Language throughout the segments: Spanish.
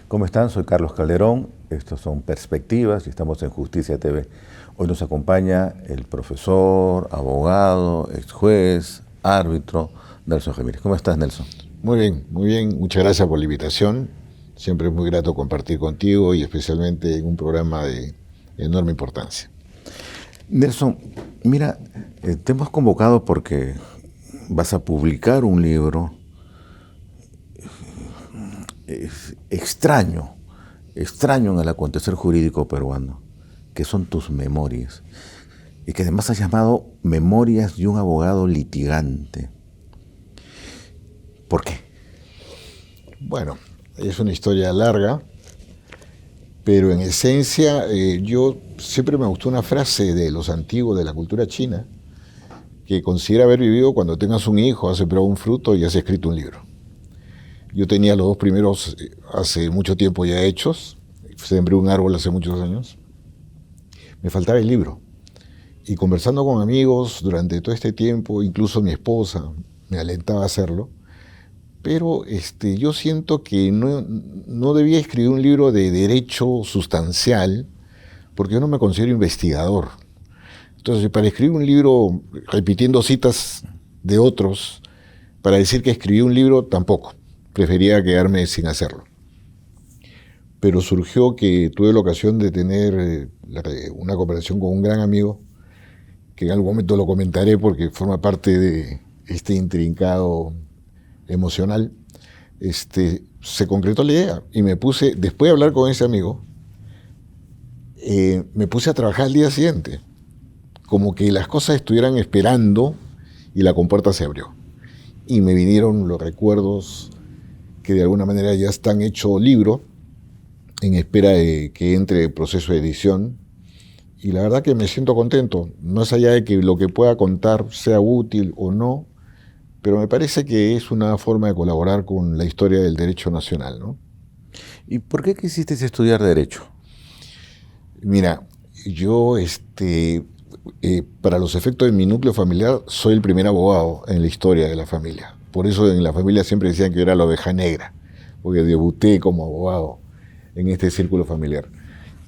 ¿Cómo están? Soy Carlos Calderón. Estos son Perspectivas y estamos en Justicia TV. Hoy nos acompaña el profesor, abogado, ex juez, árbitro, Nelson Ramírez. ¿Cómo estás, Nelson? Muy bien, muy bien. Muchas gracias por la invitación. Siempre es muy grato compartir contigo y especialmente en un programa de enorme importancia. Nelson, mira, te hemos convocado porque vas a publicar un libro extraño en el acontecer jurídico peruano, que son tus memorias, y que además has llamado Memorias de un abogado litigante. ¿Por qué? Bueno, es una historia larga, pero en esencia yo siempre me gustó una frase de los antiguos de la cultura china, que considera haber vivido cuando tengas un hijo, has sembrado un fruto y has escrito un libro. Yo tenía los dos primeros hace mucho tiempo ya hechos, sembré un árbol hace muchos años, me faltaba el libro. Y conversando con amigos durante todo este tiempo, incluso mi esposa me alentaba a hacerlo, pero yo siento que no debía escribir un libro de derecho sustancial, porque yo no me considero investigador. Entonces, para escribir un libro repitiendo citas de otros, para decir que escribí un libro, tampoco. Prefería quedarme sin hacerlo. Pero surgió que tuve la ocasión de tener una conversación con un gran amigo, que en algún momento lo comentaré porque forma parte de este intrincado emocional. Se concretó la idea y me puse, después de hablar con ese amigo, me puse a trabajar al día siguiente, como que las cosas estuvieran esperando y la compuerta se abrió. Y me vinieron los recuerdos que de alguna manera ya están hecho libro, en espera de que entre el proceso de edición. Y la verdad que me siento contento, más allá de que lo que pueda contar sea útil o no, pero me parece que es una forma de colaborar con la historia del derecho nacional, ¿no? ¿Y por qué quisiste estudiar Derecho? Mira, yo, para los efectos de mi núcleo familiar, soy el primer abogado en la historia de la familia. Por eso en la familia siempre decían que yo era la oveja negra, porque debuté como abogado en este círculo familiar.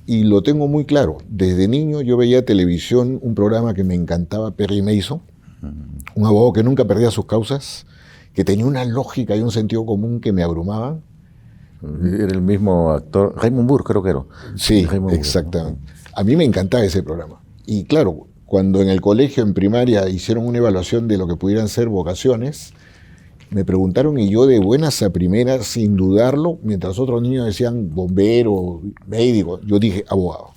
Y lo tengo muy claro. Desde niño yo veía televisión, un programa que me encantaba, Perry Mason, un abogado que nunca perdía sus causas, que tenía una lógica y un sentido común que me abrumaban. Era el mismo actor, Raymond Burr creo que era. Sí, exactamente. A mí me encantaba ese programa. Y claro, cuando en el colegio, en primaria, hicieron una evaluación de lo que pudieran ser vocaciones, me preguntaron y yo de buenas a primeras, sin dudarlo, mientras otros niños decían bombero, médico, yo dije abogado.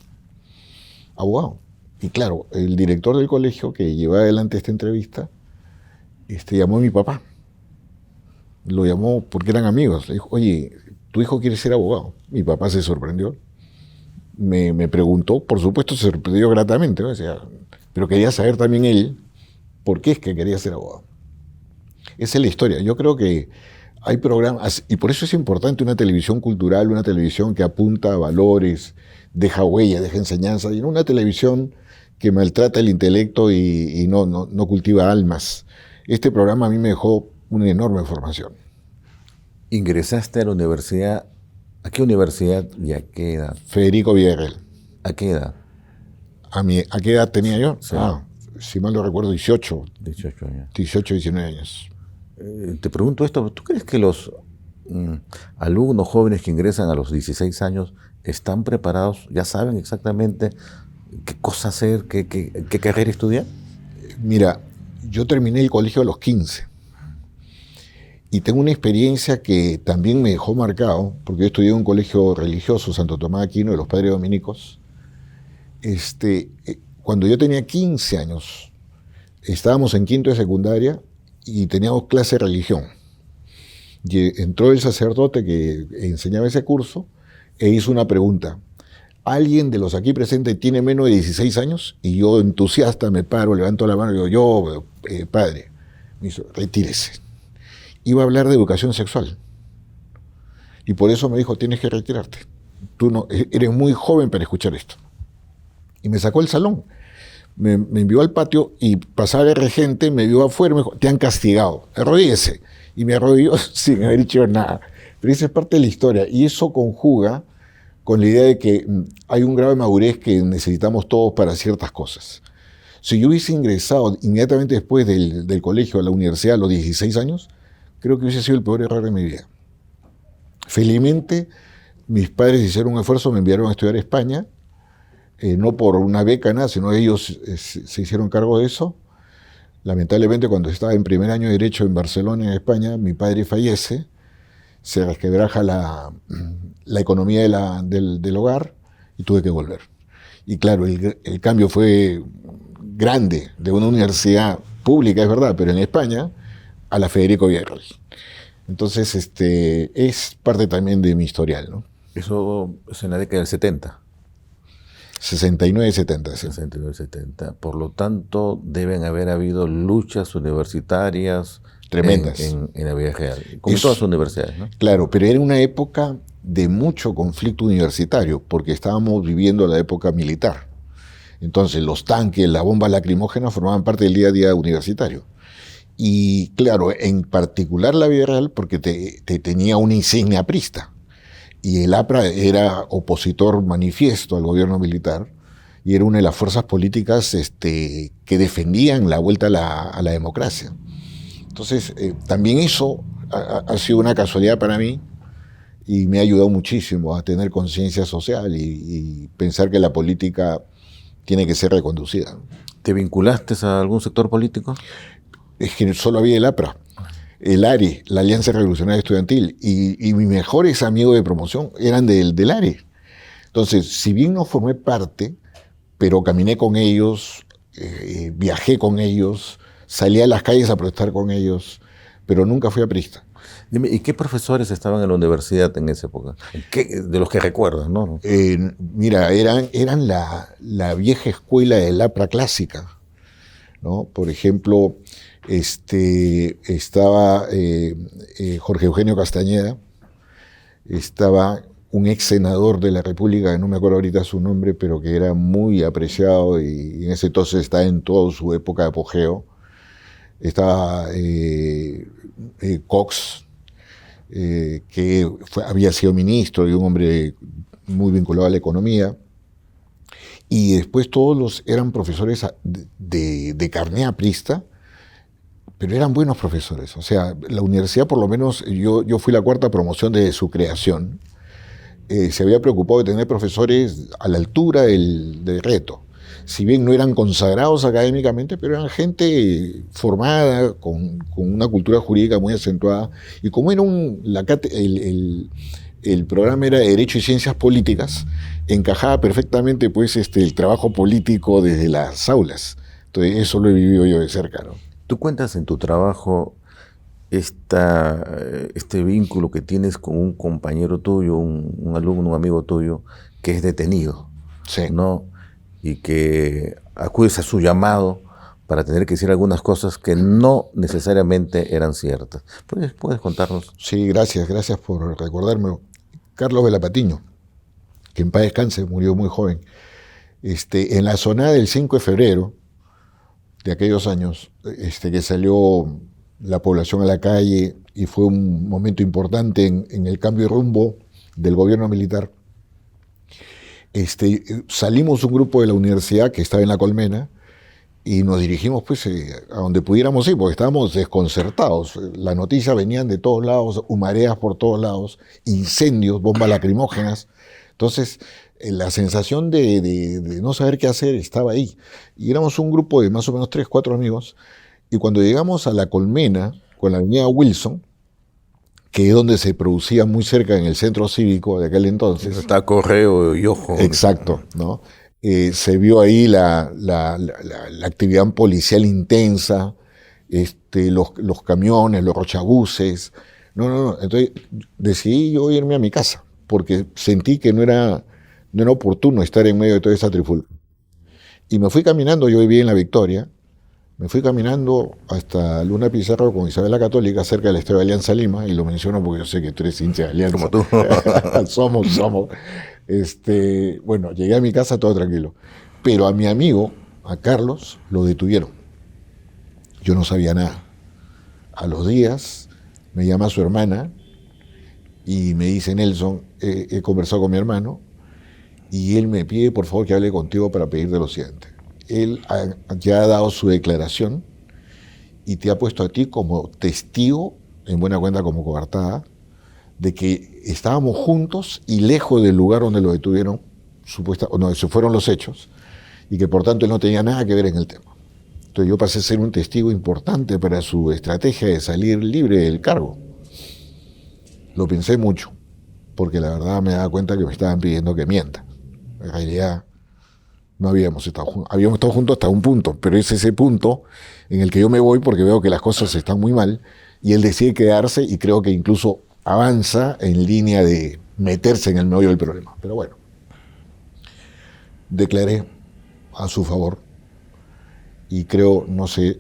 Abogado. Y claro, el director del colegio que llevaba adelante esta entrevista, llamó a mi papá. Lo llamó porque eran amigos. Le dijo, oye, tu hijo quiere ser abogado. Mi papá se sorprendió. Me preguntó, por supuesto se sorprendió gratamente, ¿no? Decía, pero quería saber también él por qué es que quería ser abogado. Esa es la historia. Yo creo que hay programas, y por eso es importante una televisión cultural, una televisión que apunta a valores, deja huella, deja enseñanza, y no una televisión que maltrata el intelecto y no cultiva almas. Este programa a mí me dejó una enorme formación. ¿Ingresaste a la universidad? ¿A qué universidad y a qué edad? Federico Villarreal. ¿A qué edad? ¿A qué edad tenía yo? Sí. Si mal no recuerdo, 18 años. 18, 19 años. Te pregunto esto, ¿tú crees que los alumnos jóvenes que ingresan a los 16 años están preparados, ya saben exactamente qué cosa hacer, qué carrera estudiar? Mira, yo terminé el colegio a los 15 y tengo una experiencia que también me dejó marcado, porque yo estudié en un colegio religioso, Santo Tomás de Aquino, de los Padres Dominicos. Cuando yo tenía 15 años, estábamos en quinto de secundaria y teníamos clase de religión. Y entró el sacerdote que enseñaba ese curso e hizo una pregunta. ¿Alguien de los aquí presentes tiene menos de 16 años? Y yo, entusiasta, me paro, levanto la mano y digo, yo, padre. Me dijo, retírese. Iba a hablar de educación sexual. Y por eso me dijo, tienes que retirarte. Tú no, eres muy joven para escuchar esto. Y me sacó del salón. Me envió al patio y pasaba el regente, me vio afuera y me dijo, te han castigado, arrodíllese. Y me arrodilló sin haber dicho nada. Pero esa es parte de la historia y eso conjuga con la idea de que hay un grado de madurez que necesitamos todos para ciertas cosas. Si yo hubiese ingresado inmediatamente después del colegio a la universidad a los 16 años, creo que hubiese sido el peor error de mi vida. Felizmente, mis padres hicieron un esfuerzo, me enviaron a estudiar a España, no por una beca, nada, sino ellos se hicieron cargo de eso. Lamentablemente, cuando estaba en primer año de Derecho en Barcelona, en España, mi padre fallece, se resquebraja la economía del hogar y tuve que volver. Y claro, el cambio fue grande de una universidad pública, es verdad, pero en España, a la Federico Villarreal. Entonces, es parte también de mi historial, ¿no? Eso es en la década del 70. 69-70, sí. 69-70. Por lo tanto, deben haber habido luchas universitarias tremendas en la Vida Real, como todas las universidades, ¿no? Claro, pero era una época de mucho conflicto universitario, porque estábamos viviendo la época militar. Entonces, los tanques, la bomba lacrimógena formaban parte del día a día universitario. Y claro, en particular la Vida Real, porque tenía una insignia aprista. Y el APRA era opositor manifiesto al gobierno militar y era una de las fuerzas políticas que defendían la vuelta a la democracia. Entonces, también eso ha sido una casualidad para mí y me ha ayudado muchísimo a tener conciencia social y pensar que la política tiene que ser reconducida. ¿Te vinculaste a algún sector político? Es que solo había el APRA. El ARE, la Alianza Revolucionaria Estudiantil, y mis mejores amigos de promoción eran del ARE. Entonces, si bien no formé parte, pero caminé con ellos, viajé con ellos, salí a las calles a protestar con ellos, pero nunca fui aprista. Dime, ¿y qué profesores estaban en la universidad en esa época? De los que recuerdas, ¿no? Mira, eran la vieja escuela del APRA clásica, ¿no? Por ejemplo, estaba Jorge Eugenio Castañeda, estaba un ex senador de la República, que no me acuerdo ahorita su nombre, pero que era muy apreciado y en ese entonces estaba en toda su época de apogeo. Estaba Cox, que había sido ministro y un hombre muy vinculado a la economía. Y después todos eran profesores de carné aprista, pero eran buenos profesores. O sea, la universidad, por lo menos, yo fui la cuarta promoción de su creación. Se había preocupado de tener profesores a la altura del reto. Si bien no eran consagrados académicamente, pero eran gente formada, con una cultura jurídica muy acentuada. Y como era el programa era de Derecho y Ciencias Políticas, encajaba perfectamente pues, el trabajo político desde las aulas. Entonces, eso lo he vivido yo de cerca, ¿no? Tú cuentas en tu trabajo este vínculo que tienes con un compañero tuyo, un alumno, un amigo tuyo, que es detenido, sí, ¿no? Y que acudes a su llamado para tener que decir algunas cosas que no necesariamente eran ciertas. ¿Puedes contarnos? Sí, gracias por recordármelo. Carlos Velapatiño, que en paz descanse, murió muy joven. En la zona del 5 de febrero, de aquellos años, que salió la población a la calle y fue un momento importante en el cambio de rumbo del gobierno militar. Salimos un grupo de la universidad que estaba en La Colmena y nos dirigimos pues a donde pudiéramos ir, porque estábamos desconcertados. Las noticias venían de todos lados, humareas por todos lados, incendios, bombas lacrimógenas. Entonces, la sensación de no saber qué hacer estaba ahí. Y éramos un grupo de más o menos 3, 4 amigos, y cuando llegamos a La Colmena, con la avenida Wilson, que es donde se producía muy cerca en el centro cívico de aquel entonces. Está Correo y Ojo. Exacto, ¿no? Se vio ahí la actividad policial intensa, los camiones, los rochabuses. No. Entonces decidí yo irme a mi casa, porque sentí que no era oportuno estar en medio de toda esa trifulca. Y me fui caminando, yo vivía en La Victoria, me fui caminando hasta Luna Pizarro con Isabel la Católica, cerca del Estadio de Alianza Lima, y lo menciono porque yo sé que tú eres hincha de Alianza. Como tú. somos. Bueno, llegué a mi casa todo tranquilo. Pero a mi amigo, a Carlos, lo detuvieron. Yo no sabía nada. A los días me llama su hermana y me dice: Nelson, he conversado con mi hermano y él me pide por favor que hable contigo para pedirte lo siguiente. Él ya ha dado su declaración y te ha puesto a ti como testigo, en buena cuenta como coartada, de que estábamos juntos y lejos del lugar donde lo detuvieron, donde se fueron los hechos, y que por tanto él no tenía nada que ver en el tema. Entonces yo pasé a ser un testigo importante para su estrategia de salir libre del cargo. Lo pensé mucho, porque la verdad me daba cuenta que me estaban pidiendo que mienta. En realidad no habíamos estado juntos. Habíamos estado juntos hasta un punto, pero es ese punto en el que yo me voy porque veo que las cosas están muy mal y él decide quedarse y creo que incluso avanza en línea de meterse en el meollo del problema. Pero bueno, declaré a su favor y creo, no sé,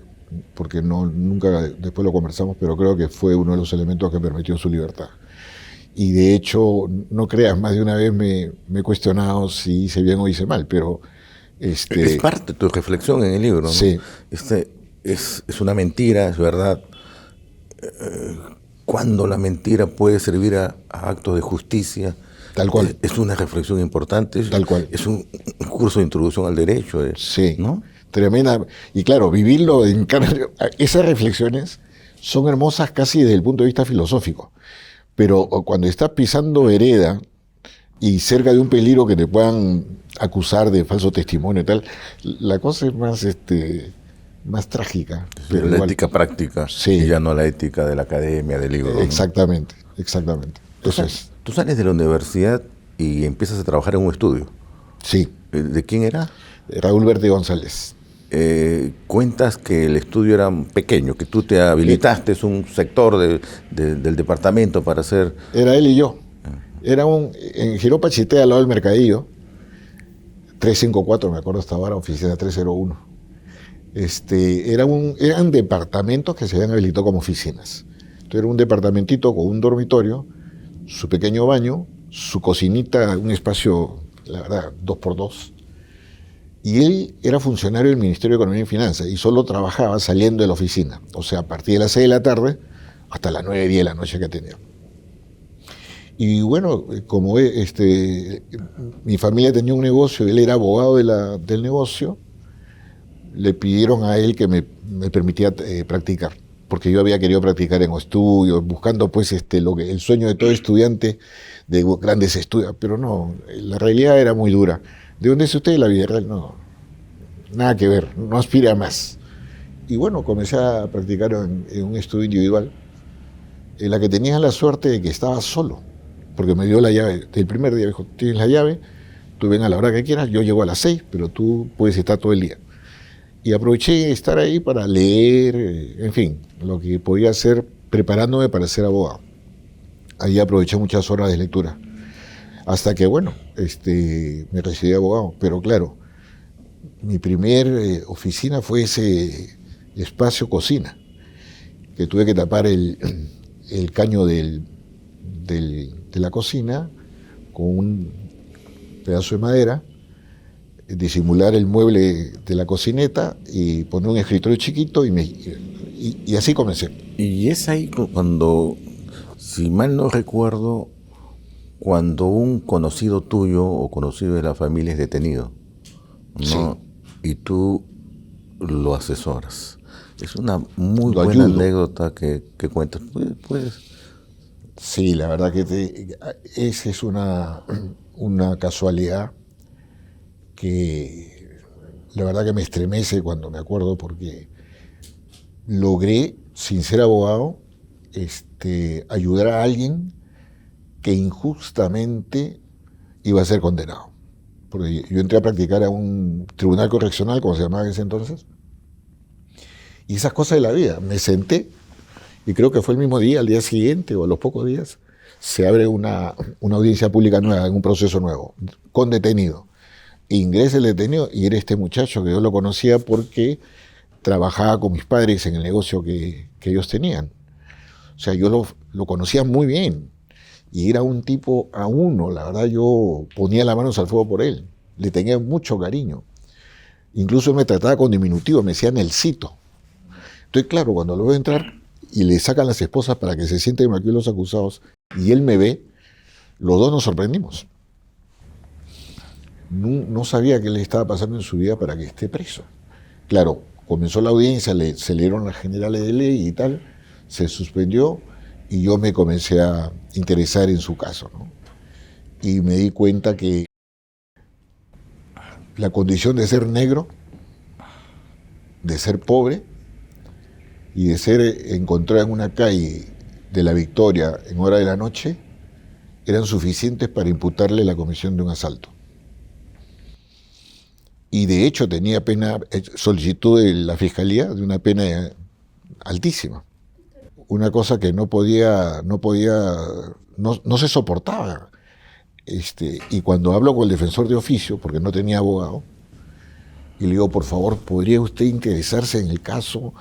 porque nunca después lo conversamos, pero creo que fue uno de los elementos que permitió su libertad. Y de hecho, no creas, más de una vez me he cuestionado si hice bien o hice mal, pero... Es parte de tu reflexión en el libro, ¿no? Sí. Es una mentira, es verdad. ¿Cuándo la mentira puede servir a actos de justicia? Tal cual. Es una reflexión importante. Tal cual. Es un curso de introducción al derecho. Sí. ¿No? Tremenda. Y claro, vivirlo en carne. Esas reflexiones son hermosas casi desde el punto de vista filosófico. Pero cuando estás pisando vereda y cerca de un peligro que te puedan acusar de falso testimonio y tal, la cosa es más trágica. Pero la ética práctica, sí. Y ya no la ética de la academia, del libro. Exactamente, ¿no? Exactamente. Tú sales de la universidad y empiezas a trabajar en un estudio. Sí. ¿De quién era? Raúl Verde González. Cuentas que el estudio era pequeño, que tú te habilitaste, es un sector del departamento para hacer... Era él y yo. Era en Girón Pachitea, al lado del Mercadillo, 354, me acuerdo hasta ahora, oficina 301. Eran departamentos que se habían habilitado como oficinas. Entonces era un departamentito con un dormitorio, su pequeño baño, su cocinita, un espacio, la verdad, 2x2. Y él era funcionario del Ministerio de Economía y Finanzas y solo trabajaba saliendo de la oficina. O sea, a partir de las 6 de la tarde hasta las 9, 10 de la noche que tenía. Y bueno, como mi familia tenía un negocio, él era abogado del negocio, le pidieron a él que me permitía practicar, porque yo había querido practicar en estudios, buscando pues el sueño de todo estudiante de grandes estudios, pero no, la realidad era muy dura. ¿De dónde es usted? La vida real, no, nada que ver, no aspira a más. Y bueno, comencé a practicar en un estudio individual, en la que tenía la suerte de que estaba solo, porque me dio la llave. El primer día me dijo: tienes la llave, tú ven a la hora que quieras, yo llego a las 6, pero tú puedes estar todo el día. Y aproveché estar ahí para leer, en fin, lo que podía hacer preparándome para ser abogado. Ahí aproveché muchas horas de lectura. Hasta que, bueno, me recibí de abogado. Pero claro, mi primer oficina fue ese espacio cocina, que tuve que tapar el caño de la cocina con un pedazo de madera, disimular el mueble de la cocineta y poner un escritorio chiquito y así comencé. Y es ahí cuando, si mal no recuerdo, cuando un conocido tuyo o conocido de la familia es detenido, ¿no? Sí. Y tú lo asesoras. Es una muy buena anécdota que cuentas. ¿Puedes? Sí, la verdad que esa es una casualidad que la verdad que me estremece cuando me acuerdo, porque logré, sin ser abogado, ayudar a alguien que injustamente iba a ser condenado. Porque yo entré a practicar a un tribunal correccional, como se llamaba en ese entonces, y esas cosas de la vida. Me senté, y creo que fue el mismo día, al día siguiente o a los pocos días, se abre una audiencia pública nueva, en un proceso nuevo, con detenido. Ingresa el detenido y era este muchacho que yo lo conocía porque trabajaba con mis padres en el negocio que ellos tenían. O sea, yo lo conocía muy bien. Y era un tipo a uno, la verdad yo ponía las manos al fuego por él. Le tenía mucho cariño. Incluso él me trataba con diminutivo, me decía Nelsito. Entonces, claro, cuando lo veo entrar y le sacan las esposas para que se sienten aquí los acusados, y él me ve, los dos nos sorprendimos. No sabía qué le estaba pasando en su vida para que esté preso. Claro, comenzó la audiencia, se leyeron las generales de ley y tal, se suspendió y yo me comencé a interesar en su caso, ¿no? Y me di cuenta que la condición de ser negro, de ser pobre y de ser encontrado en una calle de La Victoria en hora de la noche eran suficientes para imputarle la comisión de un asalto. Y de hecho tenía pena, solicitud de la fiscalía de una pena altísima. Una cosa que no se soportaba. Y cuando hablo con el defensor de oficio, porque no tenía abogado, y le digo, por favor, ¿podría usted interesarse en el caso?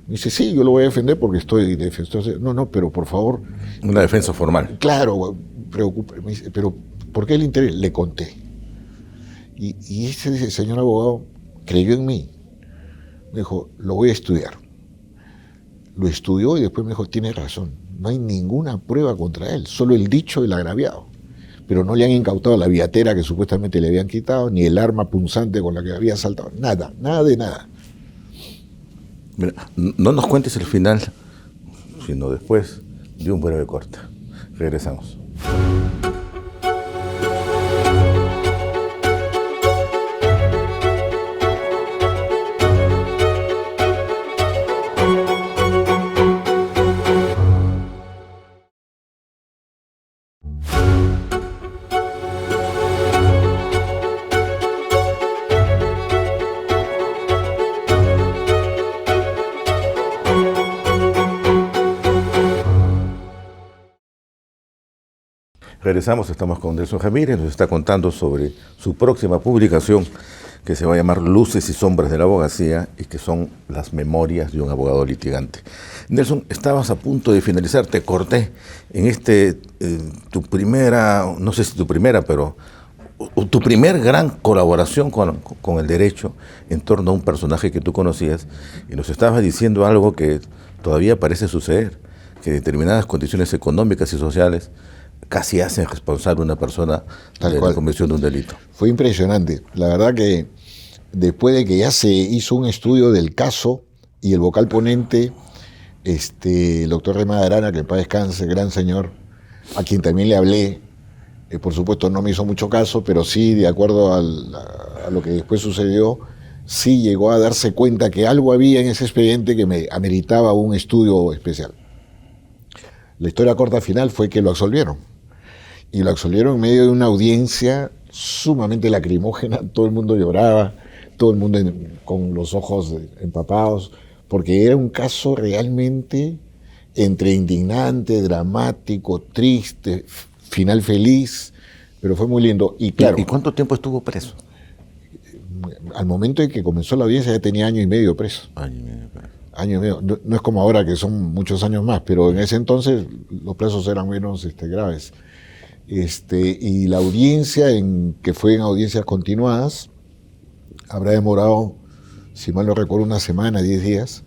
Me dice, sí, yo lo voy a defender porque estoy defensor. No, pero por favor. Una defensa formal. Claro, me dice, pero ¿por qué el interés? Le conté. Y ese señor abogado creyó en mí. Me dijo, lo voy a estudiar. Lo estudió y después me dijo, tiene razón, no hay ninguna prueba contra él, solo el dicho del agraviado. Pero no le han incautado la billetera que supuestamente le habían quitado, ni el arma punzante con la que había asaltado. Nada de nada. Mira, no nos cuentes el final, sino después de un breve corte. Regresamos. Regresamos, estamos con Nelson Ramírez, nos está contando sobre su próxima publicación que se va a llamar Luces y Sombras de la Abogacía y que son las memorias de un abogado litigante. Nelson, estabas a punto de finalizar, te corté en tu primera, no sé si tu primera, pero tu primer gran colaboración con el derecho en torno a un personaje que tú conocías y nos estabas diciendo algo que todavía parece suceder, que determinadas condiciones económicas y sociales casi hacen responsable a una persona de la comisión de un delito. Fue impresionante. La verdad que después de que ya se hizo un estudio del caso y el vocal ponente, el doctor Rema de Arana, que en paz descanse, gran señor, a quien también le hablé, por supuesto no me hizo mucho caso, pero sí, de acuerdo a lo que después sucedió, sí llegó a darse cuenta que algo había en ese expediente que me ameritaba un estudio especial. La historia corta final fue que lo absolvieron. Y lo absolvieron en medio de una audiencia sumamente lacrimógena, todo el mundo lloraba, todo el mundo con los ojos empapados, porque era un caso realmente entre indignante, dramático, triste, final feliz, pero fue muy lindo. Y claro, ¿Y cuánto tiempo estuvo preso? Al momento en que comenzó la audiencia ya tenía 1 año y medio preso. Año y medio preso. Año y medio. No es como ahora que son muchos años más, pero en ese entonces los presos eran menos graves. Y la audiencia, que fue en audiencias continuadas, habrá demorado, si mal no recuerdo, 1 semana, 10 días,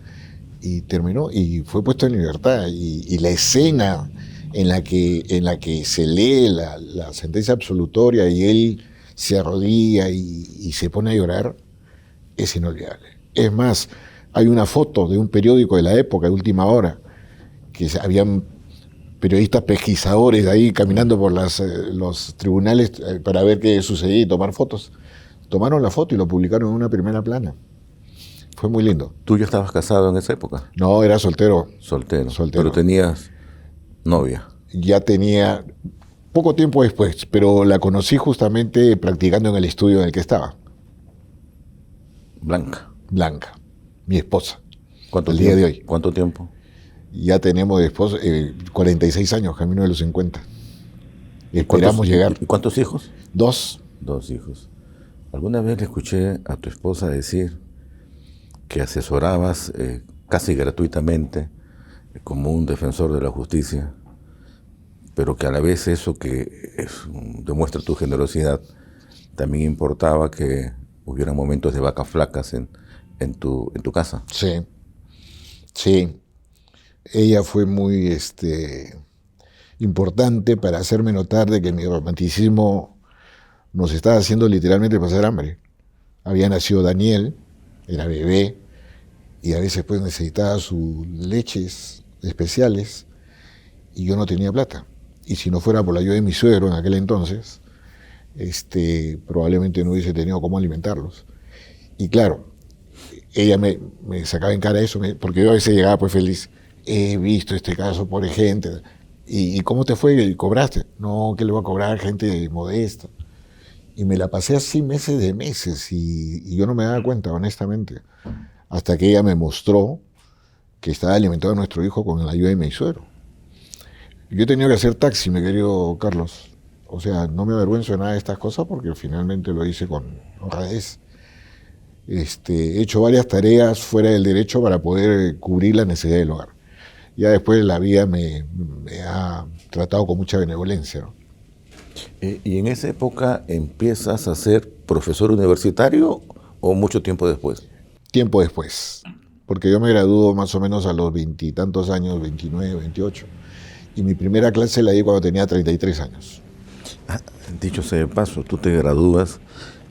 y terminó, y fue puesto en libertad. Y la escena en la que se lee la sentencia absolutoria y él se arrodilla y se pone a llorar, es inolvidable. Es más, hay una foto de un periódico de la época, de Última Hora, que habían periodistas pesquisadores ahí caminando por los tribunales para ver qué sucedía y tomar fotos. Tomaron la foto y lo publicaron en una primera plana. Fue muy lindo. ¿Tú ya estabas casado en esa época? No, era soltero. Soltero. Pero tenías novia. Ya tenía poco tiempo después, pero la conocí justamente practicando en el estudio en el que estaba. Blanca, mi esposa. ¿Cuánto el tiempo? Día de hoy. ¿Cuánto tiempo? Ya tenemos después 46 años, camino de los 50. Esperamos llegar. ¿Y cuántos hijos? 2. 2 hijos. Alguna vez le escuché a tu esposa decir que asesorabas casi gratuitamente como un defensor de la justicia, pero que a la vez eso demuestra tu generosidad, también importaba que hubiera momentos de vacas flacas en tu casa. Sí. Ella fue muy importante para hacerme notar de que mi romanticismo nos estaba haciendo literalmente pasar hambre. Había nacido Daniel, era bebé, y a veces pues necesitaba sus leches especiales, y yo no tenía plata. Y si no fuera por la ayuda de mi suegro en aquel entonces, probablemente no hubiese tenido cómo alimentarlos. Y claro, ella me sacaba en cara eso, porque yo a veces llegaba pues feliz. He visto este caso, pobre gente. ¿Y cómo te fue? ¿Y cobraste? No, que le voy a cobrar, gente modesta. Y me la pasé así meses de meses y yo no me daba cuenta, honestamente. Hasta que ella me mostró que estaba alimentando a nuestro hijo con la ayuda de mi suegro. Yo he tenido que hacer taxi, mi querido Carlos. O sea, no me avergüenzo de nada de estas cosas porque finalmente lo hice con honradez. He hecho varias tareas fuera del derecho para poder cubrir la necesidad del hogar. Ya después la vida me ha tratado con mucha benevolencia, ¿no? ¿Y en esa época empiezas a ser profesor universitario o mucho tiempo después? Tiempo después, porque yo me graduó más o menos a los 20 y tantos años, 29, 28, y mi primera clase la di cuando tenía 33 años. Dicho sea de paso, tú te gradúas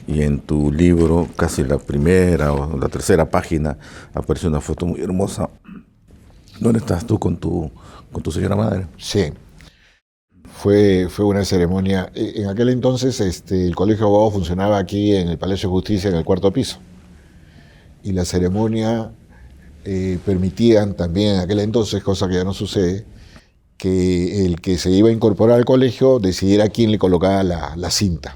y en tu libro, casi la primera o la tercera página, aparece una foto muy hermosa. ¿Dónde estás tú con tu señora madre? Sí, fue una ceremonia. En aquel entonces el Colegio de Abogados funcionaba aquí en el Palacio de Justicia, en el 4º piso. Y la ceremonia permitían también en aquel entonces, cosa que ya no sucede, que el que se iba a incorporar al colegio decidiera quién le colocaba la cinta.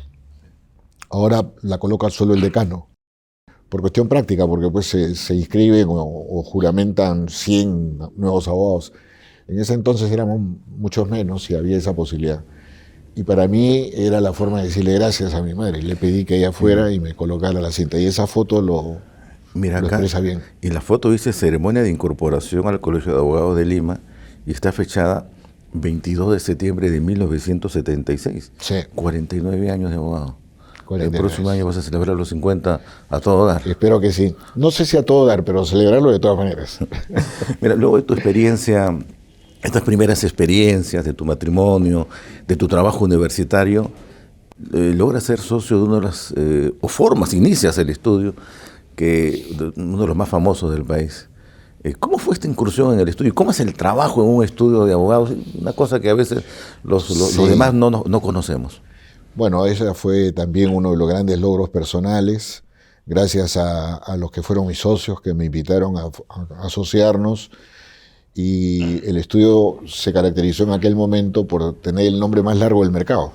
Ahora la coloca solo el decano, por cuestión práctica, porque pues se inscriben o juramentan 100 nuevos abogados. En ese entonces éramos muchos menos y había esa posibilidad. Y para mí era la forma de decirle gracias a mi madre. Le pedí que ella fuera y me colocara la cinta. Y esa foto lo expresa bien. Y la foto dice ceremonia de incorporación al Colegio de Abogados de Lima y está fechada 22 de septiembre de 1976. Sí. 49 años de abogado. 49. El próximo año vas a celebrar los 50 a todo dar. Espero que sí. No sé si a todo dar, pero celebrarlo de todas maneras. Mira, luego de tu experiencia, estas primeras experiencias de tu matrimonio, de tu trabajo universitario, logras ser socio de una de las, inicias el estudio, uno de los más famosos del país. ¿Cómo fue esta incursión en el estudio? ¿Cómo es el trabajo en un estudio de abogados? Una cosa que a veces los demás no conocemos. Bueno, ese fue también uno de los grandes logros personales, gracias a los que fueron mis socios, que me invitaron a asociarnos. Y el estudio se caracterizó en aquel momento por tener el nombre más largo del mercado.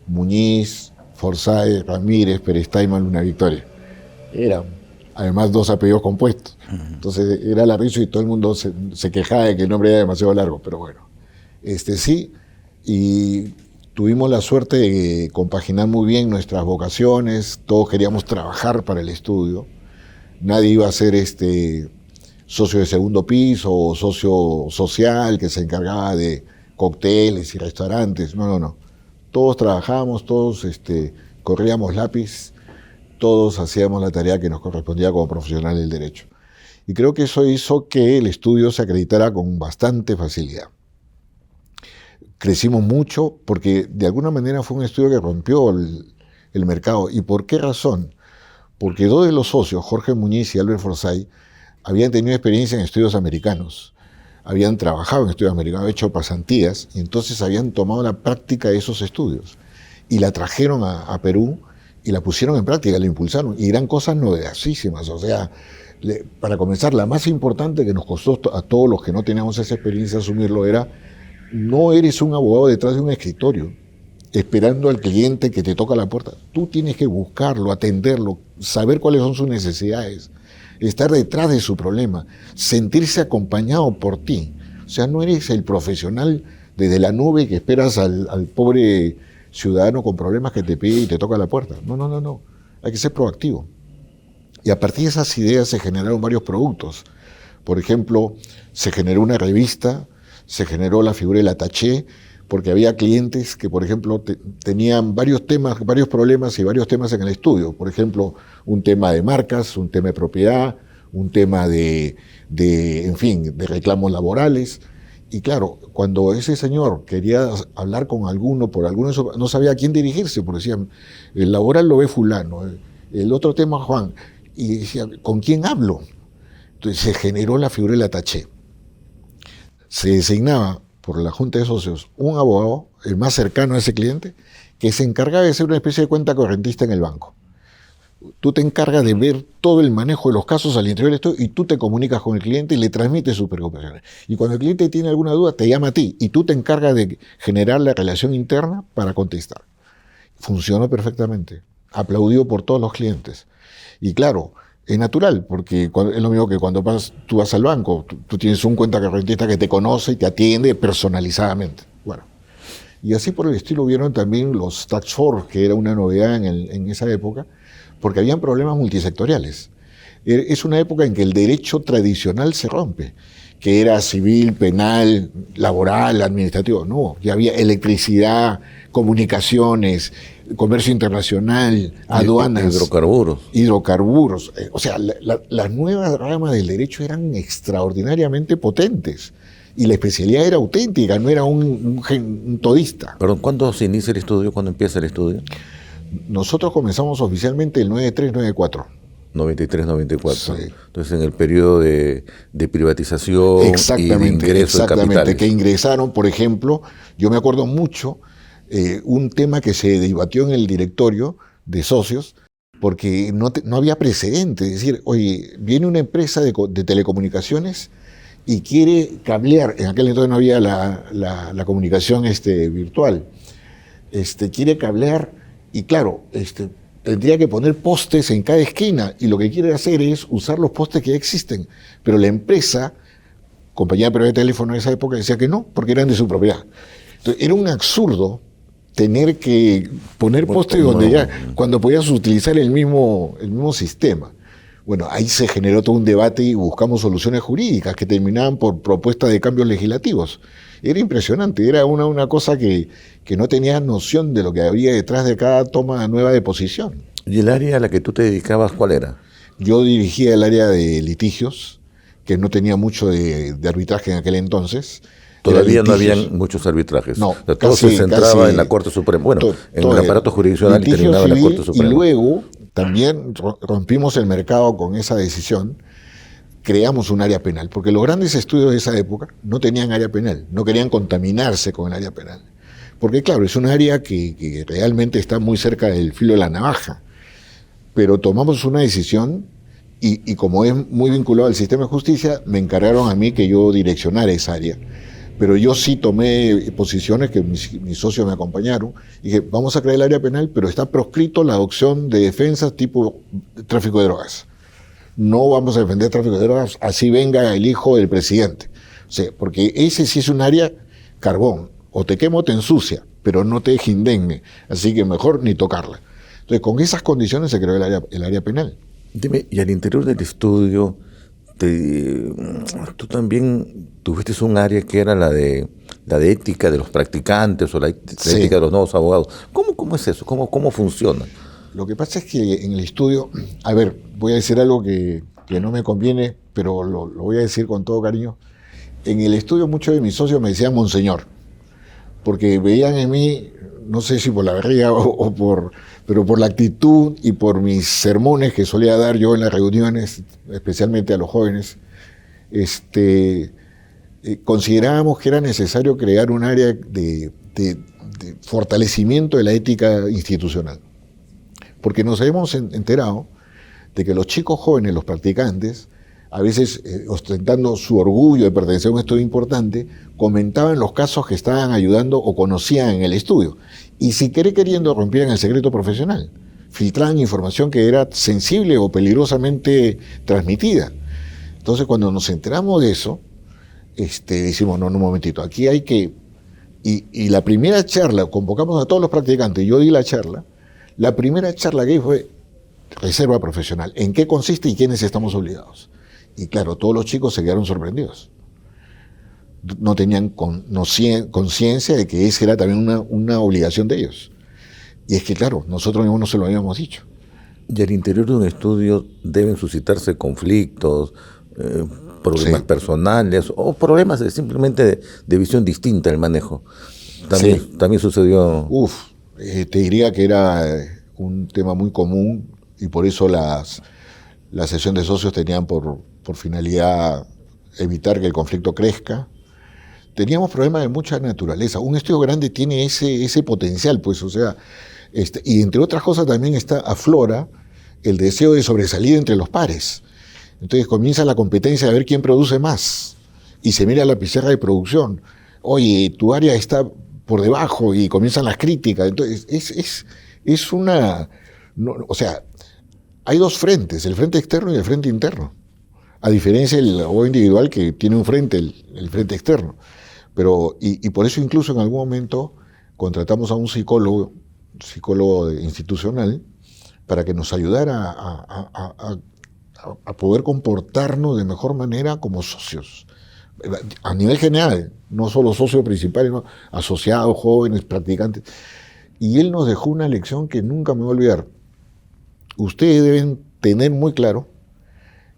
Muñiz, Forsyth, Ramírez, Perestayman, Luna Victoria. Eran además 2 apellidos compuestos. Entonces era la risa y todo el mundo se quejaba de que el nombre era demasiado largo, pero bueno. Sí, y tuvimos la suerte de compaginar muy bien nuestras vocaciones, todos queríamos trabajar para el estudio. Nadie iba a ser socio de segundo piso o socio social que se encargaba de cócteles y restaurantes. No. Todos trabajábamos, todos corríamos lápiz, todos hacíamos la tarea que nos correspondía como profesional del derecho. Y creo que eso hizo que el estudio se acreditara con bastante facilidad. Crecimos mucho porque de alguna manera fue un estudio que rompió el mercado. ¿Y por qué razón? Porque 2 de los socios, Jorge Muñiz y Albert Forsyth, habían tenido experiencia en estudios americanos, habían trabajado en estudios americanos, habían hecho pasantías, y entonces habían tomado la práctica de esos estudios y la trajeron a Perú y la pusieron en práctica, la impulsaron, y eran cosas novedosísimas. O sea, para comenzar, la más importante que nos costó a todos los que no teníamos esa experiencia asumirlo era: no eres un abogado detrás de un escritorio esperando al cliente que te toca la puerta. Tú tienes que buscarlo, atenderlo, saber cuáles son sus necesidades, estar detrás de su problema, sentirse acompañado por ti. O sea, no eres el profesional desde la nube que esperas al pobre ciudadano con problemas que te pide y te toca la puerta. No. Hay que ser proactivo. Y a partir de esas ideas se generaron varios productos. Por ejemplo, se generó una revista, se generó la figura del attaché, porque había clientes que, por ejemplo, tenían varios problemas y varios temas en el estudio. Por ejemplo, un tema de marcas, un tema de propiedad, un tema de reclamos laborales. Y claro, cuando ese señor quería hablar con alguno, por alguno no sabía a quién dirigirse, porque decían, el laboral lo ve fulano, el otro tema Juan, y decía, ¿con quién hablo? Entonces se generó la figura del ataché. Se designaba por la Junta de Socios un abogado, el más cercano a ese cliente, que se encargaba de hacer una especie de cuenta correntista en el banco. Tú te encargas de ver todo el manejo de los casos al interior de esto y tú te comunicas con el cliente y le transmites sus preocupaciones. Y cuando el cliente tiene alguna duda, te llama a ti y tú te encargas de generar la relación interna para contestar. Funcionó perfectamente, aplaudido por todos los clientes. Y claro, es natural, porque es lo mismo que cuando tú vas al banco, tú tienes un cuenta correntista que te conoce y te atiende personalizadamente. Bueno, y así por el estilo hubieron también los tax force, que era una novedad en esa época, porque habían problemas multisectoriales. Es una época en que el derecho tradicional se rompe, que era civil, penal, laboral, administrativo. No, ya había electricidad, comunicaciones, comercio internacional, aduanas. Hidrocarburos. O sea, las nuevas ramas del derecho eran extraordinariamente potentes. Y la especialidad era auténtica, no era un todista. Perdón, ¿cuándo se inicia el estudio? ¿Cuándo empieza el estudio? Nosotros comenzamos oficialmente el 93-94. 93-94. Sí. Entonces, en el periodo de privatización y de ingreso de capitales. Que ingresaron, por ejemplo, yo me acuerdo mucho, un tema que se debatió en el directorio de socios, porque no había precedente. Es decir, oye, viene una empresa de telecomunicaciones y quiere cablear, en aquel entonces no había la comunicación virtual, quiere cablear y claro, tendría que poner postes en cada esquina y lo que quiere hacer es usar los postes que ya existen, pero la empresa, compañía de teléfono en esa época, decía que no, porque eran de su propiedad. Entonces, era un absurdo tener que poner postes donde ya, cuando podías utilizar el mismo sistema. Bueno, ahí se generó todo un debate y buscamos soluciones jurídicas que terminaban por propuestas de cambios legislativos. Era impresionante, era una cosa que no tenía noción de lo que había detrás de cada toma nueva de posición. ¿Y el área a la que tú te dedicabas, cuál era? Yo dirigía el área de litigios, que no tenía mucho de arbitraje en aquel entonces. Todavía no habían muchos arbitrajes. No, o sea, todo se centraba en la Corte Suprema. Bueno, en el aparato jurisdiccional y terminaba en la Corte Suprema. Y luego también rompimos el mercado con esa decisión, creamos un área penal, porque los grandes estudios de esa época no tenían área penal, no querían contaminarse con el área penal. Porque claro, es un área que realmente está muy cerca del filo de la navaja. Pero tomamos una decisión y como es muy vinculado al sistema de justicia, me encargaron a mí que yo direccionara esa área. Pero yo sí tomé posiciones que mis socios me acompañaron. Y dije, vamos a crear el área penal, pero está proscrito la adopción de defensas tipo tráfico de drogas. No vamos a defender tráfico de drogas, así venga el hijo del presidente. O sea, porque ese sí es un área carbón. O te quemo o te ensucia, pero no te deja indemne. Así que mejor ni tocarla. Entonces, con esas condiciones se creó el área penal. Dime, y al interior del estudio, tú también tuviste un área que era la de ética de los practicantes o la ética de los nuevos abogados. ¿Cómo es eso? ¿Cómo funciona? Lo que pasa es que en el estudio, a ver, voy a decir algo que no me conviene, pero lo voy a decir con todo cariño. En el estudio muchos de mis socios me decían monseñor, porque veían en mí, no sé si por la barriga pero por la actitud y por mis sermones que solía dar yo en las reuniones, especialmente a los jóvenes, considerábamos que era necesario crear un área de fortalecimiento de la ética institucional. Porque nos hemos enterado de que los chicos jóvenes, los practicantes, a veces ostentando su orgullo de pertenecer a un estudio importante, comentaban los casos que estaban ayudando o conocían en el estudio. Y si queriendo rompían el secreto profesional, filtraban información que era sensible o peligrosamente transmitida. Entonces, cuando nos enteramos de eso, decimos, no, un momentito, aquí hay que... Y la primera charla, convocamos a todos los practicantes, yo di la charla, la primera charla que di fue reserva profesional. ¿En qué consiste y quiénes estamos obligados? Y claro, todos los chicos se quedaron sorprendidos. No tenían conciencia de que esa era también una obligación de ellos. Y es que claro, nosotros mismos no se lo habíamos dicho. Y al interior de un estudio deben suscitarse conflictos, problemas Sí. personales o problemas simplemente de visión distinta del manejo. También, Sí. también sucedió. Te diría que era un tema muy común y por eso la sesión de socios tenían por finalidad evitar que el conflicto crezca. Teníamos problemas de mucha naturaleza. Un estudio grande tiene ese potencial, pues, o sea, y entre otras cosas también aflora el deseo de sobresalir entre los pares. Entonces comienza la competencia de ver quién produce más y se mira la pizarra de producción. Oye, tu área está por debajo y comienzan las críticas. Entonces es una... o sea, hay dos frentes, el frente externo y el frente interno. A diferencia del abogado individual que tiene un frente, el frente externo. Y por eso incluso en algún momento contratamos a un psicólogo institucional, para que nos ayudara a poder comportarnos de mejor manera como socios. A nivel general, no solo socios principales, no, asociados, jóvenes, practicantes. Y él nos dejó una lección que nunca me voy a olvidar. Ustedes deben tener muy claro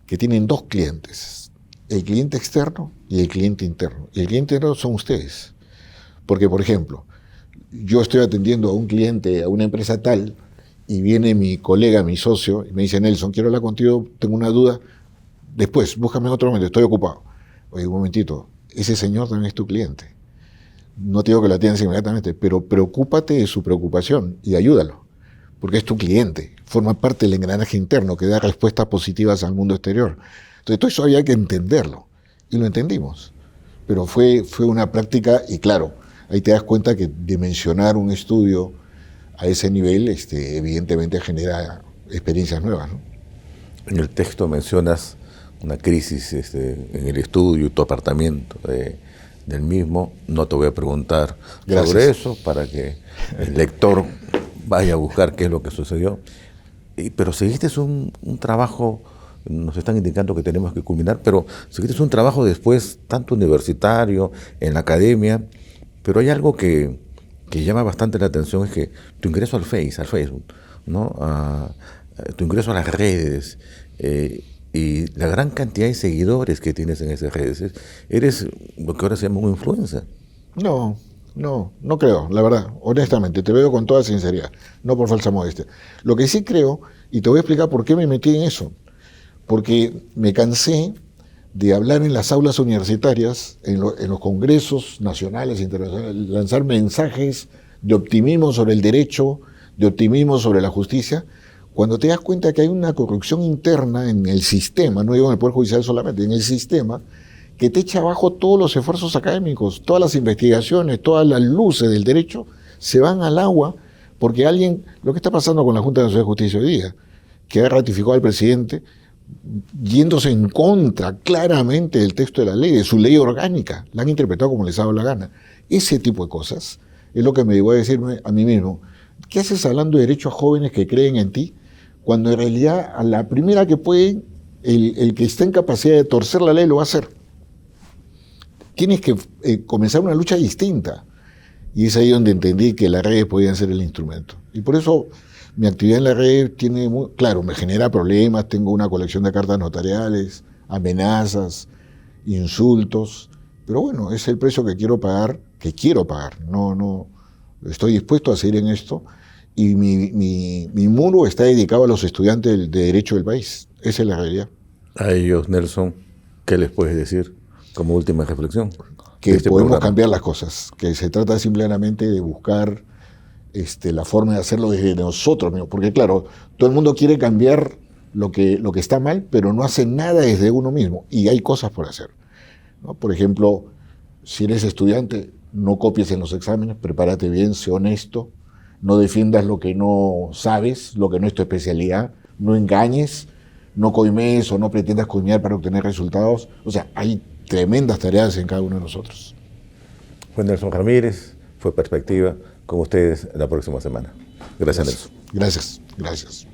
que tienen dos clientes, el cliente externo y el cliente interno. Y el cliente interno son ustedes. Porque, por ejemplo, yo estoy atendiendo a un cliente, a una empresa tal, y viene mi colega, mi socio, y me dice, Nelson, quiero hablar contigo, tengo una duda, después, búscame en otro momento, estoy ocupado. Oye, un momentito, ese señor también es tu cliente. No te digo que lo atiendas inmediatamente, pero preocúpate de su preocupación y ayúdalo, porque es tu cliente, forma parte del engranaje interno que da respuestas positivas al mundo exterior. Entonces, todo eso había que entenderlo, y lo entendimos. Pero fue una práctica, y claro, ahí te das cuenta que dimensionar un estudio a ese nivel, evidentemente genera experiencias nuevas, ¿no? En el texto mencionas una crisis en el estudio y tu apartamento del mismo. No te voy a preguntar Gracias. sobre eso para que el lector vaya a buscar qué es lo que sucedió. Pero seguiste un trabajo, nos están indicando que tenemos que culminar, pero seguiste un trabajo después, tanto universitario, en la academia, pero hay algo que llama bastante la atención, es que tu ingreso al Facebook, ¿no? Tu ingreso a las redes, y la gran cantidad de seguidores que tienes en esas redes. Eres lo que ahora se llama un influencer. No creo, la verdad, honestamente, te lo digo con toda sinceridad, no por falsa modestia. Lo que sí creo, y te voy a explicar por qué me metí en eso, porque me cansé de hablar en las aulas universitarias, en los congresos nacionales e internacionales, lanzar mensajes de optimismo sobre el derecho, de optimismo sobre la justicia, cuando te das cuenta que hay una corrupción interna en el sistema, no digo en el Poder Judicial solamente, en el sistema, que te echa abajo todos los esfuerzos académicos, todas las investigaciones, todas las luces del derecho se van al agua, porque lo que está pasando con la Junta Nacional de Justicia hoy día, que ha ratificado al presidente, yéndose en contra claramente del texto de la ley, de su ley orgánica, la han interpretado como les ha dado la gana. Ese tipo de cosas es lo que me llevó a decirme a mí mismo, ¿qué haces hablando de derecho a jóvenes que creen en ti? Cuando en realidad a la primera que pueden, el que esté en capacidad de torcer la ley lo va a hacer. Tienes que comenzar una lucha distinta. Y es ahí donde entendí que las redes podían ser el instrumento. Y por eso mi actividad en la red claro, me genera problemas, tengo una colección de cartas notariales, amenazas, insultos, pero bueno, es el precio que quiero pagar. No, estoy dispuesto a seguir en esto, y mi muro está dedicado a los estudiantes de Derecho del país. Esa es la realidad. A ellos, Nelson, ¿qué les puedes decir como última reflexión? Que podemos programa. cambiar las cosas, que se trata simplemente de buscar la forma de hacerlo desde nosotros mismos, porque claro, todo el mundo quiere cambiar lo que está mal, pero no hace nada desde uno mismo, y hay cosas por hacer, ¿no? Por ejemplo, si eres estudiante, no copies en los exámenes, prepárate bien, sé honesto, no defiendas lo que no sabes, lo que no es tu especialidad, no engañes, no coimees o no pretendas coimear para obtener resultados. O sea, hay tremendas tareas en cada uno de nosotros. Fue Nelson Ramírez, fue Perspectiva, con ustedes la próxima semana. Gracias, Nelson. Gracias.